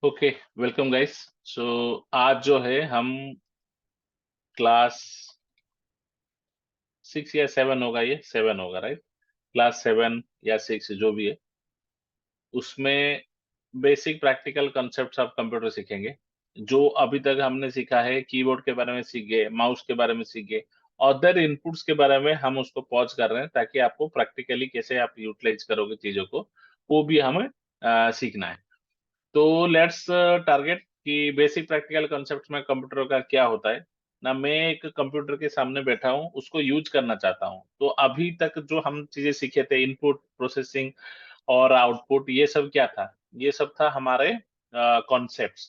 Okay, welcome guys. सो आज जो है हम क्लास 6 या 7 होगा, ये 7 होगा राइट। क्लास 7 या 6 जो भी है, उसमें basic practical concepts of computer सीखेंगे। जो अभी तक हमने सीखा है, कीबोर्ड के बारे में सीख गए, माउस के बारे में सीख गए, अदर इनपुट्स के बारे में हम उसको पॉज कर रहे हैं ताकि आपको प्रैक्टिकली कैसे आप यूटिलाइज करोगे चीजों को, वो भी हमें सीखना है। तो लेट्स टारगेट कि बेसिक प्रैक्टिकल कॉन्सेप्ट में कंप्यूटर का क्या होता है ना। मैं एक कंप्यूटर के सामने बैठा हूँ, उसको यूज करना चाहता हूँ। तो अभी तक जो हम चीजें सीखे थे, इनपुट, प्रोसेसिंग और आउटपुट, ये सब क्या था? ये सब था हमारे कॉन्सेप्ट्स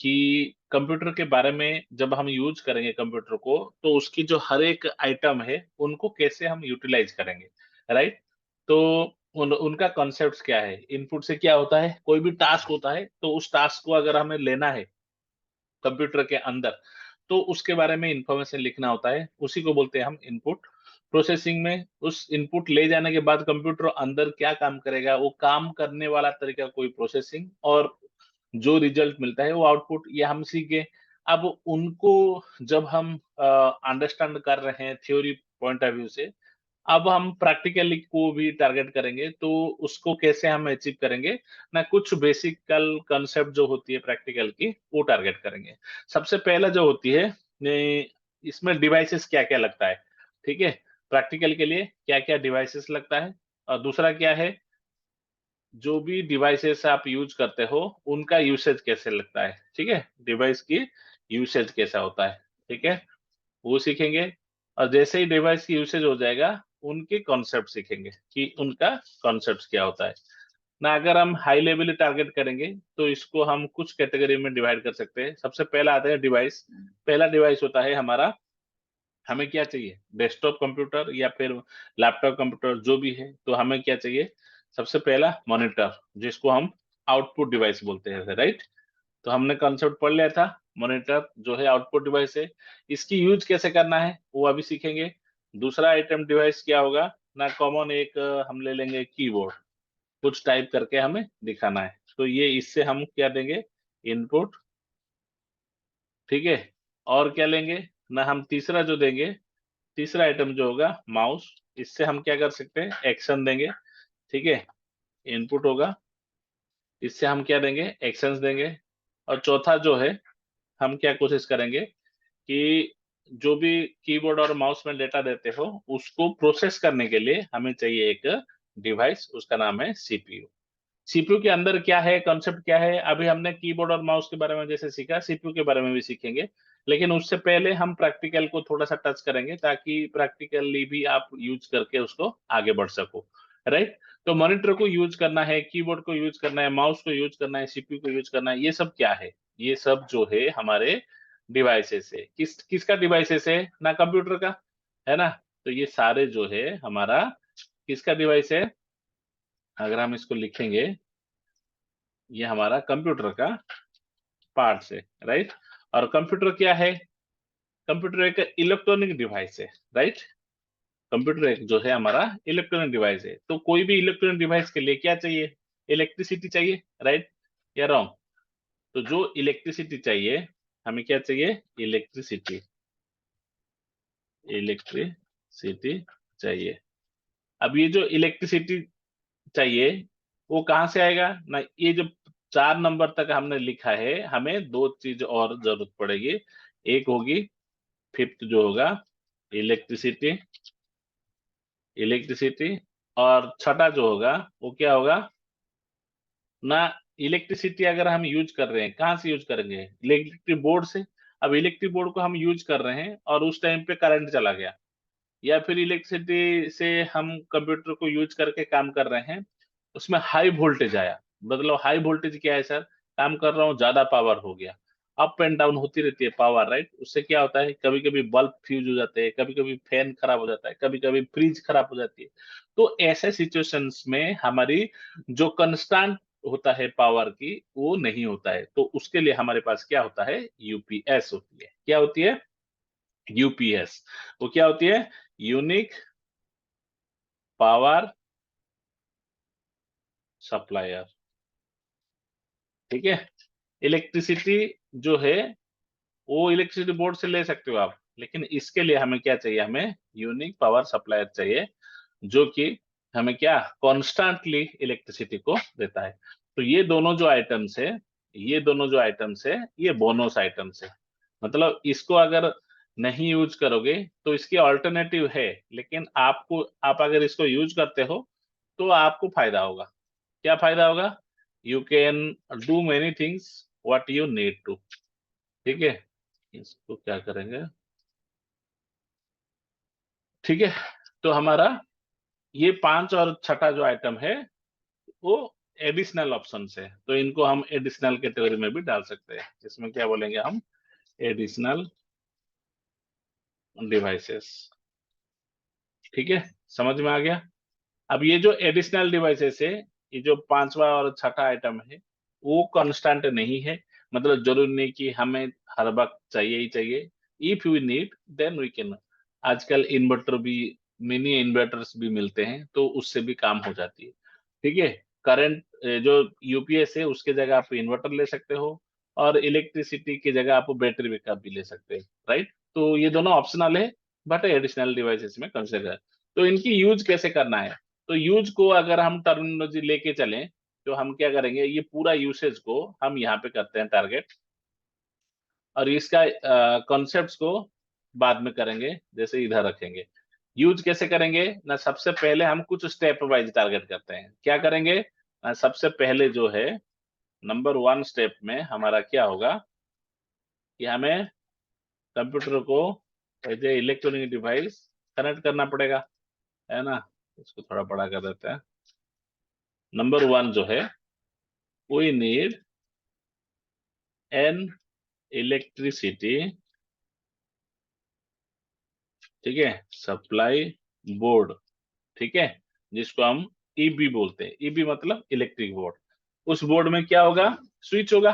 कि कंप्यूटर के बारे में जब हम यूज करेंगे कंप्यूटर को, तो उसकी जो हर एक आइटम है उनको कैसे हम यूटिलाइज करेंगे, राइट। तो उनका कॉन्सेप्ट्स क्या है, इनपुट से क्या होता है, कोई भी टास्क होता है तो उस टास्क को अगर हमें लेना है कंप्यूटर के अंदर, तो उसके बारे में इंफॉर्मेशन लिखना होता है, उसी को बोलते हैं हम इनपुट। प्रोसेसिंग में उस इनपुट ले जाने के बाद कंप्यूटर अंदर क्या काम करेगा, वो काम करने वाला तरीका कोई प्रोसेसिंग, और जो रिजल्ट मिलता है वो आउटपुट, ये हम सीख गए। अब उनको जब हम अंडरस्टैंड कर रहे हैं थ्योरी पॉइंट ऑफ व्यू से, अब हम प्रैक्टिकली को भी टारगेट करेंगे, तो उसको कैसे हम अचीव करेंगे ना, कुछ बेसिकल कंसेप्ट जो होती है प्रैक्टिकल की, वो टारगेट करेंगे। सबसे पहला जो होती है इसमें डिवाइसेस क्या क्या लगता है, ठीक है। प्रैक्टिकल के लिए क्या क्या डिवाइसेस लगता है, और दूसरा क्या है, जो भी डिवाइसेस आप यूज करते हो उनका यूसेज कैसे लगता है, ठीक है। डिवाइस की यूसेज कैसा होता है, ठीक है, वो सीखेंगे। और जैसे ही डिवाइस की यूसेज हो जाएगा, उनके कॉन्सेप्ट सीखेंगे कि उनका कॉन्सेप्ट क्या होता है ना। अगर हम हाई लेवल टारगेट करेंगे, तो इसको हम कुछ कैटेगरी में डिवाइड कर सकते हैं। सबसे पहला आता है डिवाइस। पहला डिवाइस होता है हमारा, हमें क्या चाहिए, डेस्कटॉप कंप्यूटर या फिर लैपटॉप कंप्यूटर जो भी है, तो हमें क्या चाहिए, सबसे पहला मॉनिटर, जिसको हम आउटपुट डिवाइस बोलते हैं, राइट। तो हमने कॉन्सेप्ट पढ़ लिया था, मॉनिटर जो है आउटपुट डिवाइस है। इसकी यूज कैसे करना है वो अभी सीखेंगे। दूसरा आइटम डिवाइस क्या होगा ना, कॉमन एक हम ले लेंगे कीबोर्ड, कुछ टाइप करके हमें दिखाना है, तो ये इससे हम क्या देंगे, इनपुट, ठीक है। और क्या लेंगे ना, हम तीसरा जो देंगे, तीसरा आइटम जो होगा माउस, इससे हम क्या कर सकते हैं, एक्शन देंगे, ठीक है। इनपुट होगा, इससे हम क्या देंगे, एक्शंस देंगे। और चौथा जो है, हम क्या कोशिश करेंगे कि जो भी कीबोर्ड और माउस में डेटा देते हो, उसको प्रोसेस करने के लिए हमें चाहिए एक डिवाइस, उसका नाम है सीपीयू। सीपीयू के अंदर क्या है, कॉन्सेप्ट क्या है, अभी हमने कीबोर्ड और माउस के बारे में जैसे सीखा, सीपीयू के बारे में भी सीखेंगे। लेकिन उससे पहले हम प्रैक्टिकल को थोड़ा सा टच करेंगे, ताकि प्रैक्टिकली भी आप यूज करके उसको आगे बढ़ सको, राइट। तो मॉनिटर को यूज करना है, कीबोर्ड को यूज करना है, माउस को यूज करना है, सीपीयू को यूज करना है, ये सब क्या है, ये सब जो है हमारे डिवाइसेस है। किसका डिवाइसेस है ना, कंप्यूटर का, है ना। तो ये सारे जो है हमारा किसका डिवाइस है, अगर हम इसको लिखेंगे, ये हमारा कंप्यूटर का पार्ट्स है, राइट। और कंप्यूटर क्या है, कंप्यूटर एक इलेक्ट्रॉनिक डिवाइस है, राइट। कंप्यूटर एक जो है हमारा इलेक्ट्रॉनिक डिवाइस है। तो कोई भी इलेक्ट्रॉनिक डिवाइस के लिए क्या चाहिए, इलेक्ट्रिसिटी चाहिए, राइट या रॉन्ग। तो जो इलेक्ट्रिसिटी चाहिए, हमें क्या चाहिए, इलेक्ट्रिसिटी, इलेक्ट्रिसिटी चाहिए। अब ये जो इलेक्ट्रिसिटी चाहिए, वो कहाँ से आएगा ना, ये जो 4 नंबर तक हमने लिखा है, हमें दो चीज और जरूरत पड़ेगी। एक होगी, फिफ्थ जो होगा, इलेक्ट्रिसिटी, इलेक्ट्रिसिटी। और छठा जो होगा, वो क्या होगा ना, इलेक्ट्रिसिटी अगर हम यूज कर रहे हैं, कहाँ से यूज करेंगे, इलेक्ट्रिक बोर्ड से। अब इलेक्ट्रिक बोर्ड को हम यूज कर रहे हैं और उस टाइम पे करंट चला गया, या फिर इलेक्ट्रिसिटी से हम कंप्यूटर को यूज करके काम कर रहे हैं, उसमें हाई वोल्टेज आया। मतलब हाई वोल्टेज क्या है सर, काम कर रहा हूँ, ज्यादा पावर हो गया, अप एंड डाउन होती रहती है पावर, राइट। उससे क्या होता है, कभी कभी बल्ब फ्यूज हो जाते हैं, कभी कभी फैन खराब हो जाता है, कभी कभी फ्रिज खराब हो जाती है। तो ऐसे सिचुएशंस में हमारी जो कंस्टेंट होता है पावर की, वो नहीं होता है, तो उसके लिए हमारे पास क्या होता है, यूपीएस होती है। क्या होती है, यूपीएस। वो क्या होती है, यूनिक पावर सप्लायर, ठीक है। इलेक्ट्रिसिटी जो है वो इलेक्ट्रिसिटी बोर्ड से ले सकते हो आप, लेकिन इसके लिए हमें क्या चाहिए, हमें यूनिक पावर सप्लायर चाहिए, जो कि हमें क्या कॉन्स्टेंटली इलेक्ट्रिसिटी को देता है। तो ये दोनों जो आइटम्स है, ये दोनों जो आइटम्स है, ये बोनस आइटम्स है। मतलब इसको अगर नहीं यूज करोगे तो इसकी ऑल्टरनेटिव है, लेकिन आप अगर इसको यूज करते हो तो आपको फायदा होगा। क्या फायदा होगा? You can do many things what you need to. ठीक है, इसको क्या करेंगे? ठीक है, तो हमारा ये पांच और छठा जो आइटम है वो एडिशनल ऑप्शन है, तो इनको हम एडिशनल कैटेगरी में भी डाल सकते हैं। इसमें क्या बोलेंगे हम? Additional devices. ठीक है, समझ में आ गया? अब ये जो एडिशनल डिवाइसेस है, ये जो पांचवा और छठा आइटम है, वो कांस्टेंट नहीं है। मतलब जरूरी नहीं कि हमें हर वक्त चाहिए ही चाहिए। If we need then we can. आजकल इन्वर्टर भी, मिनी इन्वर्टर्स भी मिलते हैं, तो उससे भी काम हो जाती है। ठीक है, करंट जो यूपीएस है उसके जगह आप इन्वर्टर ले सकते हो, और इलेक्ट्रिसिटी की जगह आप बैटरी बैकअप भी ले सकते हैं। राइट, तो ये दोनों ऑप्शनल है, बट एडिशनल डिवाइसेस में कंसिडर है। तो इनकी यूज कैसे करना है? तो यूज को अगर हम टर्मिनोलॉजी लेके चलें, तो हम क्या करेंगे, ये पूरा यूसेज को हम यहाँ पे करते हैं टारगेट, और इसका कॉन्सेप्ट्स को बाद में करेंगे, जैसे इधर रखेंगे। यूज कैसे करेंगे ना, सबसे पहले हम कुछ स्टेप वाइज टारगेट करते हैं। क्या करेंगे? सबसे पहले जो है, नंबर वन स्टेप में हमारा क्या होगा कि हमें कंप्यूटर को as a electronic device connect करना पड़ेगा, है ना? इसको थोड़ा बड़ा कर देते हैं। नंबर वन जो है, वी नीड एन इलेक्ट्रिसिटी, ठीक है, सप्लाई बोर्ड। ठीक है, जिसको हम ईबी बोलते हैं। ईबी मतलब इलेक्ट्रिक बोर्ड। उस बोर्ड में क्या होगा? स्विच होगा।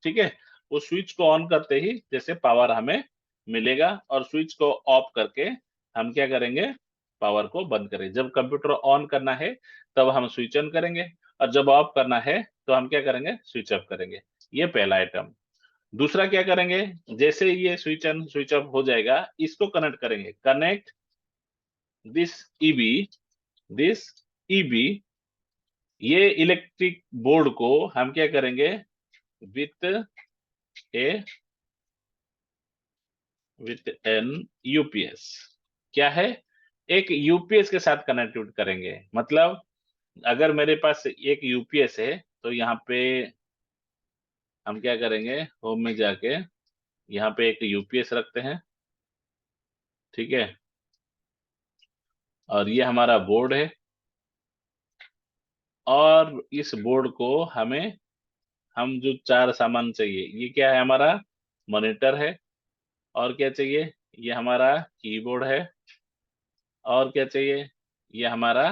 ठीक है, वो स्विच को ऑन करते ही जैसे पावर हमें मिलेगा, और स्विच को ऑफ करके हम क्या करेंगे? पावर को बंद करेंगे। जब कंप्यूटर ऑन करना है तब हम स्विच ऑन करेंगे, और जब ऑफ करना है तो हम क्या करेंगे? स्विच ऑफ करेंगे। ये पहला आइटम। दूसरा क्या करेंगे? जैसे ये स्विच ऑन स्विच ऑफ हो जाएगा, इसको कनेक्ट करेंगे। Connect this EB, this EB, ये इलेक्ट्रिक बोर्ड को हम क्या करेंगे? With A with an UPS. क्या है? एक यूपीएस के साथ कनेक्ट करेंगे। मतलब अगर मेरे पास एक यूपीएस है, तो यहाँ पे हम क्या करेंगे? होम में जाके यहाँ पे एक यूपीएस रखते हैं। ठीक है, और ये हमारा बोर्ड है, और इस बोर्ड को हमें, हम जो चार सामान चाहिए, ये क्या है हमारा? मॉनिटर है। और क्या चाहिए? ये हमारा कीबोर्ड है। और क्या चाहिए? ये हमारा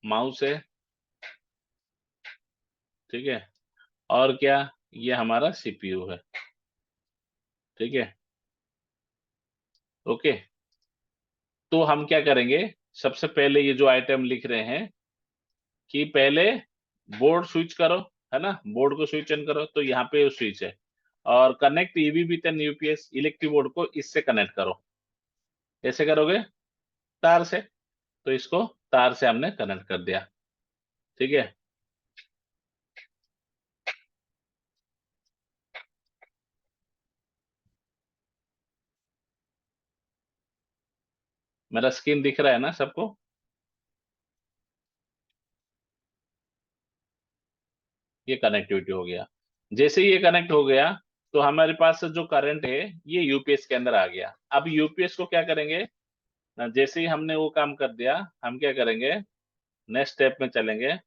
माउस है। ठीक है, और क्या? ये हमारा सीपीयू है। ठीक है, ओके। तो हम क्या करेंगे? सबसे पहले ये जो आइटम लिख रहे हैं कि पहले बोर्ड स्विच करो, है ना? बोर्ड को स्विच ऑन करो, तो यहाँ पे स्विच है। और connect EB with an UPS, electric board को इससे कनेक्ट करो। कैसे करोगे? तार से। तो इसको तार से हमने कनेक्ट कर दिया। ठीक है, मेरा स्क्रीन दिख रहा है ना सबको? ये कनेक्टिविटी हो गया। जैसे ही ये कनेक्ट हो गया, तो हमारे पास जो करंट है ये यूपीएस के अंदर आ गया। अब यूपीएस को क्या करेंगे ना, जैसे ही हमने वो काम कर दिया, हम क्या करेंगे? नेक्स्ट स्टेप में चलेंगे,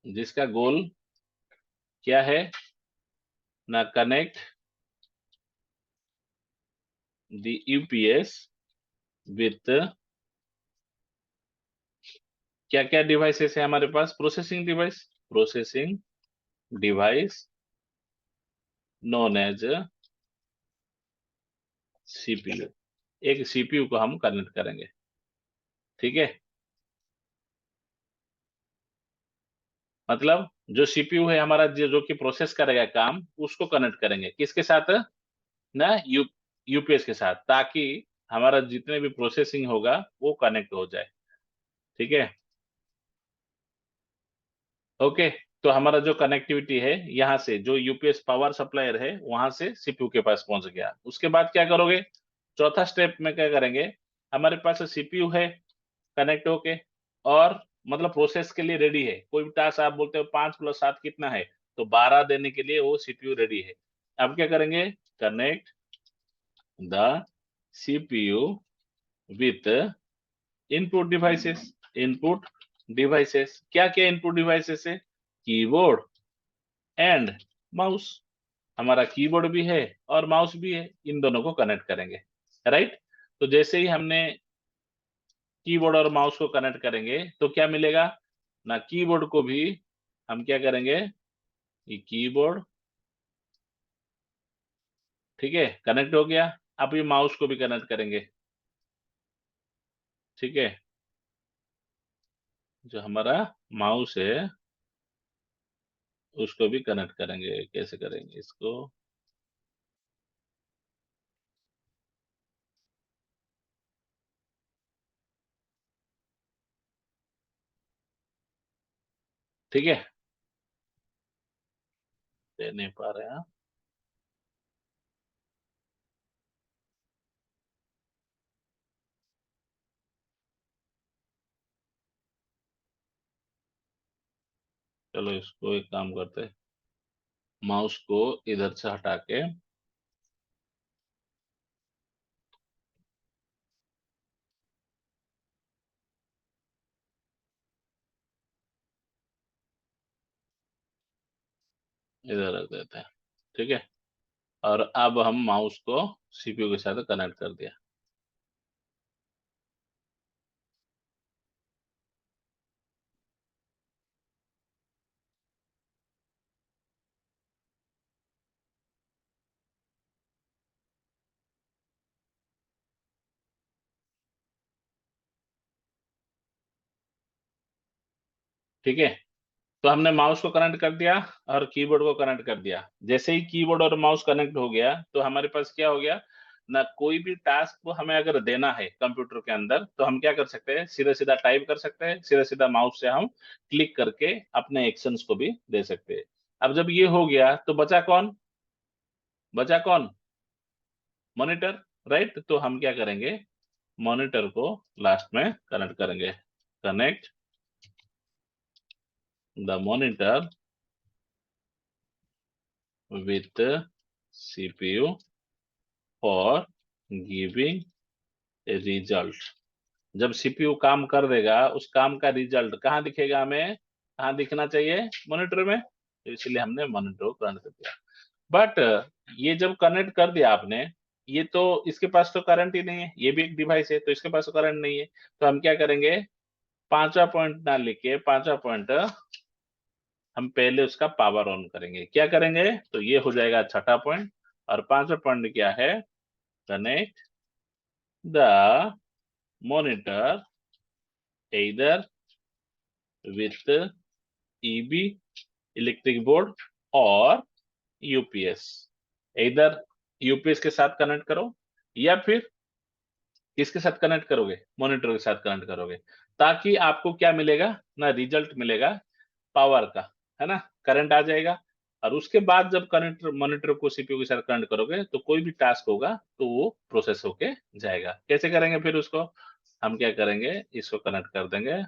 जिसका गोल क्या है ना, कनेक्ट द यूपीएस विथ, क्या क्या डिवाइसेस है हमारे पास? Processing device, processing device known as CPU. एक सीपीयू को हम कनेक्ट करेंगे। ठीक है, मतलब जो सीपीयू है हमारा जो कि प्रोसेस करेगा काम, उसको कनेक्ट करेंगे किसके साथ, ना यूपीएस के साथ, ताकि हमारा जितने भी प्रोसेसिंग होगा वो कनेक्ट हो जाए। ठीक है, ओके। तो हमारा जो कनेक्टिविटी है यहाँ से जो यूपीएस पावर सप्लायर है वहां से सीपीयू के पास पहुंच गया। उसके बाद क्या करोगे, चौथा स्टेप में क्या करेंगे, हमारे पास सीपीयू है कनेक्ट होके, और मतलब प्रोसेस के लिए रेडी है। कोई भी टास्क आप बोलते हो 5 + 7 कितना है, तो 12 देने के लिए वो सीपीयू रेडी है। अब क्या करेंगे, connect the CPU with input devices. Input devices क्या क्या इनपुट डिवाइसेस है, कीबोर्ड एंड माउस। हमारा कीबोर्ड भी है और माउस भी है, इन दोनों को कनेक्ट करेंगे, राइट। तो जैसे ही हमने कीबोर्ड और माउस को कनेक्ट करेंगे तो क्या मिलेगा ना, कीबोर्ड को भी हम क्या करेंगे, ये कीबोर्ड, ठीक है, कनेक्ट हो गया। अब ये माउस को भी कनेक्ट करेंगे, ठीक है। जो हमारा माउस है उसको भी कनेक्ट करेंगे। कैसे करेंगे इसको, ठीक है, दे नहीं पा रहे हैं। चलो इसको एक काम करते हैं, माउस को इधर से हटा के इधर रख देते हैं, ठीक है। और अब हम माउस को सीपीयू के साथ कनेक्ट कर दिया। ठीक है, तो हमने माउस को कनेक्ट कर दिया और कीबोर्ड को कनेक्ट कर दिया। जैसे ही कीबोर्ड और माउस कनेक्ट हो गया तो हमारे पास क्या हो गया ना, कोई भी टास्क को हमें अगर देना है कंप्यूटर के अंदर तो हम क्या कर सकते हैं, सीधा सीधा टाइप कर सकते हैं, सीधा सीधा माउस से हम क्लिक करके अपने एक्शंस को भी दे सकते हैं। अब जब ये हो गया तो बचा कौन, बचा कौन, मॉनिटर, राइट। तो हम क्या करेंगे, मॉनिटर को लास्ट में कनेक्ट करेंगे। Connect the monitor with CPU for giving a result. जब सीपीयू काम कर देगा उस काम का रिजल्ट कहाँ दिखेगा, हमें कहाँ दिखना चाहिए, मॉनिटर में। तो इसलिए हमने मॉनिटर को कनेक्ट कर दिया। बट ये जब कनेक्ट कर दिया आपने, ये तो इसके पास तो करंट ही नहीं है, ये भी एक डिवाइस है तो इसके पास तो करंट नहीं है। तो हम क्या करेंगे, पांचवा पॉइंट ना लिखे, पांचवा पॉइंट हम पहले उसका पावर ऑन करेंगे। क्या करेंगे, तो ये हो जाएगा छठा पॉइंट। और पांचवा पॉइंट क्या है, connect the monitor either with EB electric board और यूपीएस। इधर यूपीएस के साथ कनेक्ट करो या फिर किसके साथ कनेक्ट करोगे, मॉनिटर के साथ कनेक्ट करोगे, ताकि आपको क्या मिलेगा ना, रिजल्ट मिलेगा पावर का, है ना, करंट आ जाएगा। और उसके बाद जब कनेक्ट मॉनिटर को सीपीयू के साथ कनेक्ट करोगे तो कोई भी टास्क होगा तो वो प्रोसेस होके जाएगा। कैसे करेंगे फिर उसको, हम क्या करेंगे, इसको कनेक्ट कर देंगे,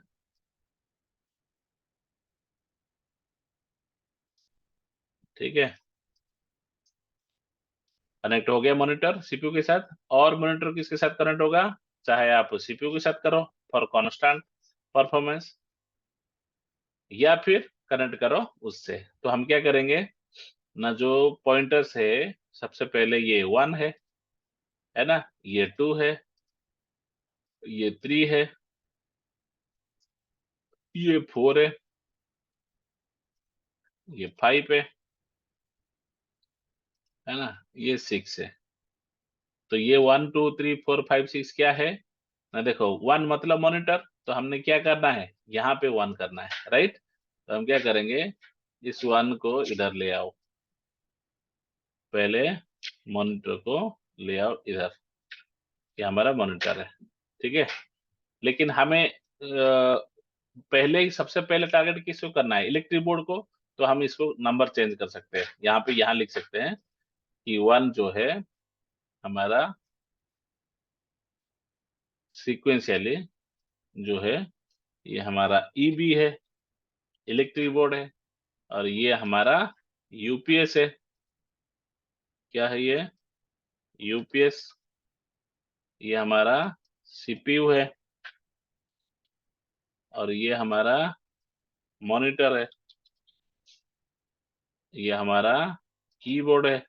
ठीक है। कनेक्ट हो गया मॉनिटर सीपीयू के साथ। और मॉनिटर किसके साथ कनेक्ट होगा, चाहे आप सीपीयू के साथ करो फॉर कांस्टेंट परफॉर्मेंस, या फिर कनेक्ट करो उससे। तो हम क्या करेंगे ना, जो पॉइंटर्स है, सबसे पहले ये 1 है ना, ये 2 है, ये 3 है, ये 4 ये 5 है ना, ये 6 है। तो ये 1 2 3 4 5 6 क्या है ना, देखो 1 मतलब मॉनिटर, तो हमने क्या करना है, यहाँ पे 1 करना है, राइट। तो हम क्या करेंगे, इस 1 को इधर ले आओ, पहले मॉनिटर को ले आओ इधर, ये हमारा मॉनिटर है, ठीक है। लेकिन हमें पहले ही सबसे पहले टारगेट किसको करना है, इलेक्ट्रिक बोर्ड को। तो हम इसको नंबर चेंज कर सकते हैं, यहाँ पे यहाँ लिख सकते हैं कि 1 जो है हमारा सीक्वेंशियली जो है ये हमारा ईबी है, इलेक्ट्रिक बोर्ड है, और ये हमारा यूपीएस है। क्या है ये, यूपीएस। ये हमारा सीपीयू है, और ये हमारा मॉनिटर है, ये हमारा कीबोर्ड है,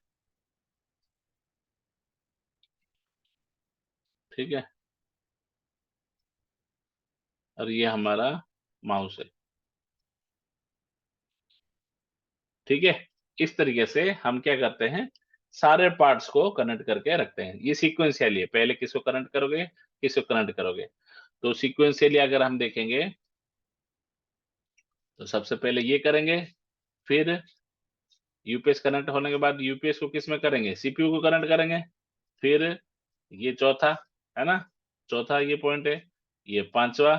ठीक है, और ये हमारा माउस है, ठीक है। इस तरीके से हम क्या करते हैं, सारे पार्ट्स को कनेक्ट करके रखते हैं। ये सीक्वेंशियली है, पहले किसको कनेक्ट करोगे, किसको कनेक्ट करोगे। तो सीक्वेंशियली अगर हम देखेंगे तो सबसे पहले ये करेंगे, फिर यूपीएस कनेक्ट होने के बाद यूपीएस को किस में करेंगे, सीपीयू को कनेक्ट करेंगे, फिर ये चौथा, है ना, चौथा ये पॉइंट है, ये पांचवा,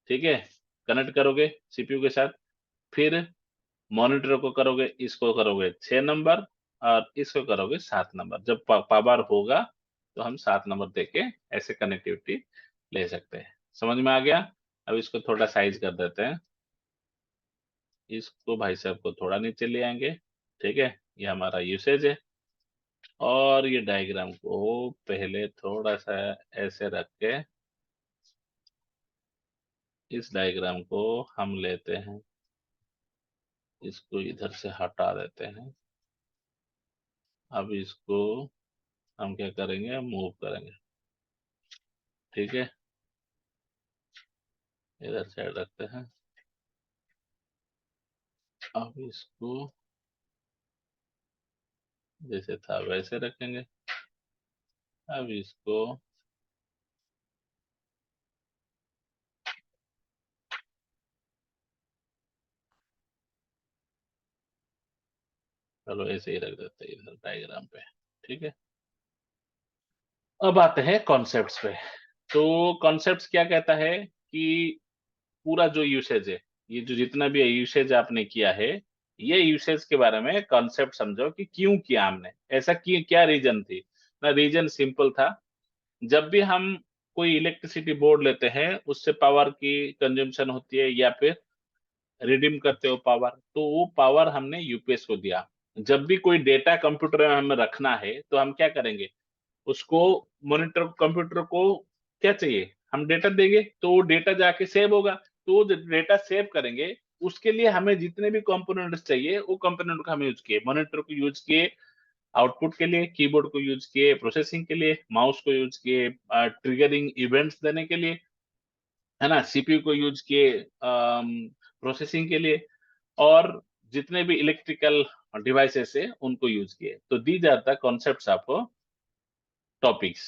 ठीक है, कनेक्ट करोगे सीपीयू के साथ। फिर मॉनिटर को करोगे, इसको करोगे 6 नंबर, और इसको करोगे 7 नंबर। जब पावर होगा तो हम 7 नंबर देके ऐसे कनेक्टिविटी ले सकते हैं। समझ में आ गया। अब इसको थोड़ा साइज कर देते हैं, इसको भाई साहब को थोड़ा नीचे ले आएंगे, ठीक है। ये हमारा यूसेज है, और ये डायग्राम को पहले थोड़ा सा ऐसे रख के इस डायग्राम को हम लेते हैं, इसको इधर से हटा देते हैं। अब इसको हम क्या करेंगे, मूव करेंगे, ठीक है, इधर साइड रखते हैं। अब इसको जैसे था वैसे रखेंगे। अब इसको चलो ऐसे ही रख देते हैं इधर डायग्राम पे, ठीक है। अब आते हैं कॉन्सेप्ट्स पे। तो कॉन्सेप्ट्स क्या कहता है कि पूरा जो यूसेज है, ये जो जितना भी यूसेज आपने किया है, ये यूसेज के बारे में कॉन्सेप्ट समझो कि क्यों किया हमने ऐसा, की क्या रीजन थी ना। रीजन सिंपल था, जब भी हम कोई इलेक्ट्रिसिटी बोर्ड लेते हैं उससे पावर की कंजम्पशन होती है, या फिर रिडीम करते हो पावर, तो वो पावर हमने यूपीएस को दिया। जब भी कोई डेटा कंप्यूटर में हमें रखना है तो हम क्या करेंगे, उसको मॉनिटर कंप्यूटर को क्या चाहिए, हम डेटा देंगे तो वो डेटा जाके सेव होगा, तो वो डेटा सेव करेंगे। उसके लिए हमें जितने भी कंपोनेंट्स चाहिए वो कंपोनेंट को हमें यूज किए, मॉनिटर को यूज किए आउटपुट के लिए, कीबोर्ड को यूज किए प्रोसेसिंग के लिए, माउस को यूज किए ट्रिगरिंग इवेंट्स देने के लिए, है ना, सीपीयू को यूज किए प्रोसेसिंग के लिए, और जितने भी इलेक्ट्रिकल डिवाइसेस है उनको यूज किए। तो दी जाता कॉन्सेप्ट ऑफ टॉपिक्स,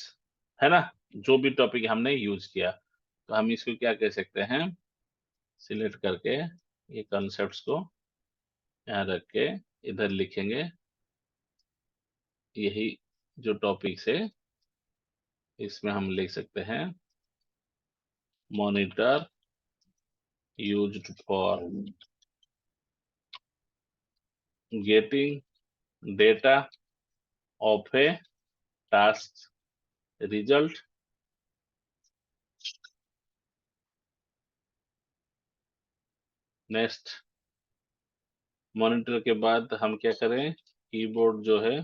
है ना, जो भी टॉपिक हमने यूज किया। तो हम इसको क्या कह सकते हैं, सिलेक्ट करके ये कॉन्सेप्ट्स को यहाँ रख के इधर लिखेंगे, यही जो टॉपिक्स है इसमें हम लिख सकते हैं monitor used for getting data of a task result. Next, monitor के बाद हम क्या करें, कीबोर्ड जो है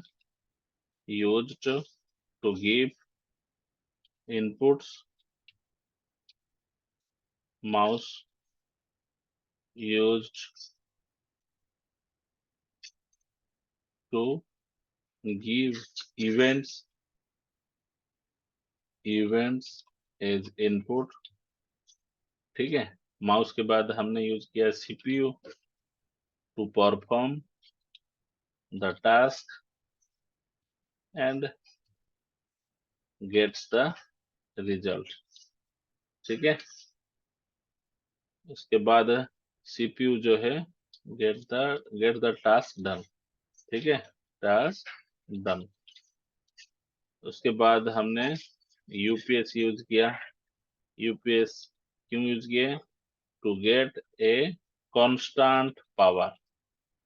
used to give inputs, mouse used to give events events as input, ठीक है। माउस के बाद हमने यूज किया CPU to perform the task and gets the result, ठीक है। उसके बाद सीपीयू जो है गेट द टास्क डन, ठीक है, टास्क डन। उसके बाद हमने यूपीएस यूज किया। यूपीएस क्यों यूज किए? To get a constant power,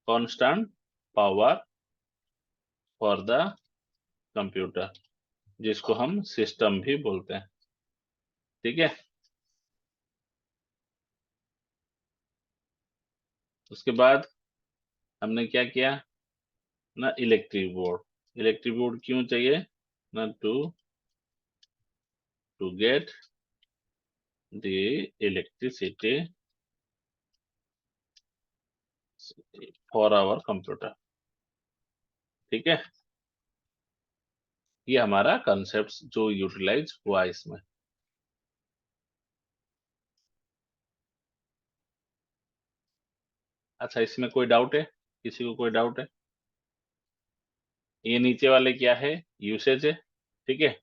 constant power for the computer, जिसको हम सिस्टम भी बोलते हैं, ठीक है। उसके बाद हमने क्या किया ना, इलेक्ट्रिक बोर्ड। इलेक्ट्रिक बोर्ड क्यों चाहिए ना, to get the electricity for our computer, ठीक है। ये हमारा कंसेप्ट जो यूटिलाइज हुआ इसमें। अच्छा, इसमें कोई डाउट है? किसी को कोई डाउट है? ये नीचे वाले क्या है? यूसेज है, ठीक है।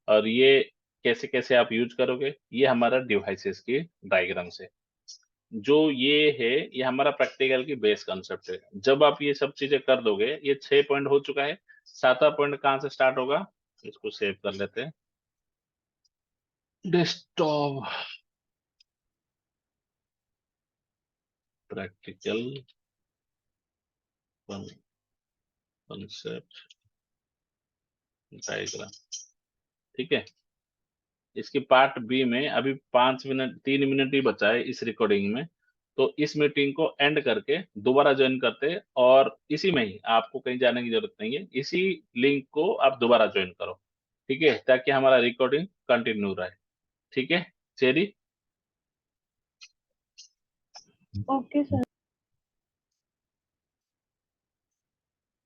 और ये कैसे कैसे आप यूज करोगे, ये हमारा डिवाइसेस की डायग्राम से। जो ये है, ये हमारा प्रैक्टिकल की बेस कंसेप्ट है। जब आप ये सब चीजें कर दोगे, ये 6 पॉइंट हो चुका है। 7वां पॉइंट कहाँ से स्टार्ट होगा? इसको सेव कर लेते हैं। डेस्कटॉप प्रैक्टिकल कंसेप्ट डायग्राम, ठीक है। इसके पार्ट बी में अभी 5 मिनट 3 मिनट ही बचा है इस रिकॉर्डिंग में। तो इस मीटिंग को एंड करके दोबारा ज्वाइन करते हैं, और इसी में ही, आपको कहीं जाने की जरूरत नहीं है, इसी लिंक को आप दोबारा ज्वाइन करो, ठीक है, ताकि हमारा रिकॉर्डिंग कंटिन्यू रहे, ठीक है चेरी। Okay sir.